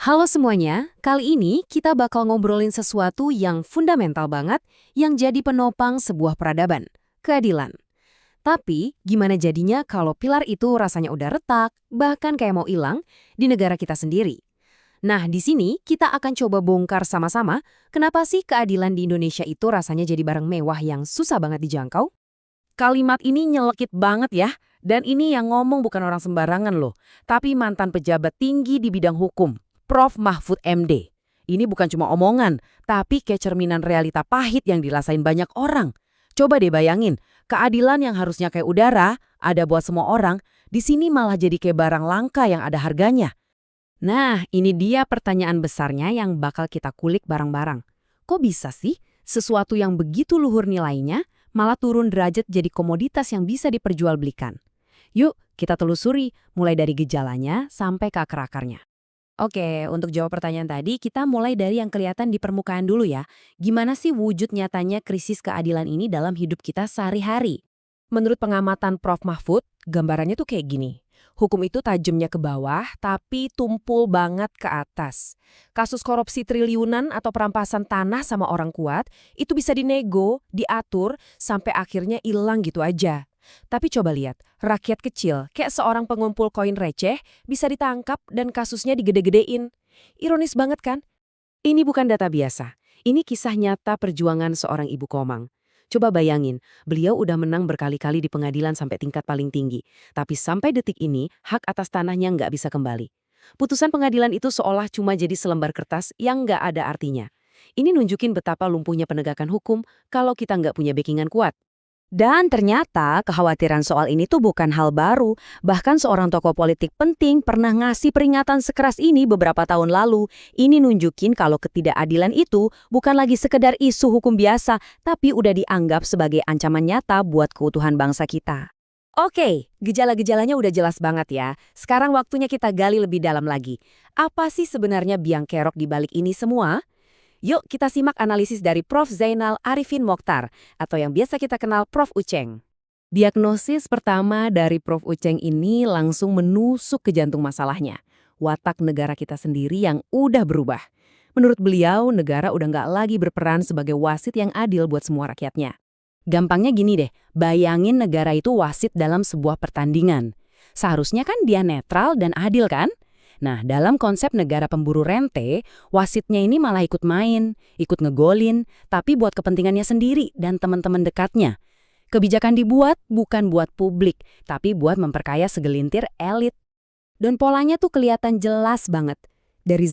Halo semuanya, kali ini kita bakal ngobrolin sesuatu yang fundamental banget yang jadi penopang sebuah peradaban, keadilan. Tapi, gimana jadinya kalau pilar itu rasanya udah retak, bahkan kayak mau hilang di negara kita sendiri? Nah, di sini kita akan coba bongkar sama-sama kenapa sih keadilan di Indonesia itu rasanya jadi barang mewah yang susah banget dijangkau? Kalimat ini nyelekit banget ya, dan ini yang ngomong bukan orang sembarangan loh, tapi mantan pejabat tinggi di bidang hukum, Prof. Mahfud MD. Ini bukan cuma omongan, tapi kayak cerminan realita pahit yang dirasain banyak orang. Coba deh bayangin, keadilan yang harusnya kayak udara, ada buat semua orang, di sini malah jadi kayak barang langka yang ada harganya. Nah, ini dia pertanyaan besarnya yang bakal kita kulik bareng-bareng. Kok bisa sih sesuatu yang begitu luhur nilainya malah turun derajat jadi komoditas yang bisa diperjualbelikan? Yuk, kita telusuri mulai dari gejalanya sampai ke akar-akarnya. Oke, untuk jawab pertanyaan tadi, kita mulai dari yang kelihatan di permukaan dulu ya. Gimana sih wujud nyatanya krisis keadilan ini dalam hidup kita sehari-hari? Menurut pengamatan Prof. Mahfud, gambarannya tuh kayak gini. Hukum itu tajamnya ke bawah, tapi tumpul banget ke atas. Kasus korupsi triliunan atau perampasan tanah sama orang kuat, itu bisa dinego, diatur, sampai akhirnya hilang gitu aja. Tapi coba lihat, rakyat kecil, kayak seorang pengumpul koin receh, bisa ditangkap dan kasusnya digede-gedein. Ironis banget kan? Ini bukan data biasa. Ini kisah nyata perjuangan seorang ibu Komang. Coba bayangin, beliau udah menang berkali-kali di pengadilan sampai tingkat paling tinggi. Tapi sampai detik ini, hak atas tanahnya nggak bisa kembali. Putusan pengadilan itu seolah cuma jadi selembar kertas yang nggak ada artinya. Ini nunjukin betapa lumpuhnya penegakan hukum kalau kita nggak punya backingan kuat. Dan ternyata kekhawatiran soal ini tuh bukan hal baru. Bahkan seorang tokoh politik penting pernah ngasih peringatan sekeras ini beberapa tahun lalu. Ini nunjukin kalau ketidakadilan itu bukan lagi sekedar isu hukum biasa, tapi udah dianggap sebagai ancaman nyata buat keutuhan bangsa kita. Oke, gejala-gejalanya udah jelas banget ya. Sekarang waktunya kita gali lebih dalam lagi. Apa sih sebenarnya biang kerok di balik ini semua? Yuk kita simak analisis dari Prof. Zainal Arifin Mokhtar, atau yang biasa kita kenal Prof. Uceng. Diagnosis pertama dari Prof. Uceng ini langsung menusuk ke jantung masalahnya. Watak negara kita sendiri yang udah berubah. Menurut beliau, negara udah nggak lagi berperan sebagai wasit yang adil buat semua rakyatnya. Gampangnya gini deh, bayangin negara itu wasit dalam sebuah pertandingan. Seharusnya kan dia netral dan adil kan? Nah, dalam konsep negara pemburu rente, wasitnya ini malah ikut main, ikut ngegolin, tapi buat kepentingannya sendiri dan teman-teman dekatnya. Kebijakan dibuat bukan buat publik, tapi buat memperkaya segelintir elit. Dan polanya tuh kelihatan jelas banget. Dari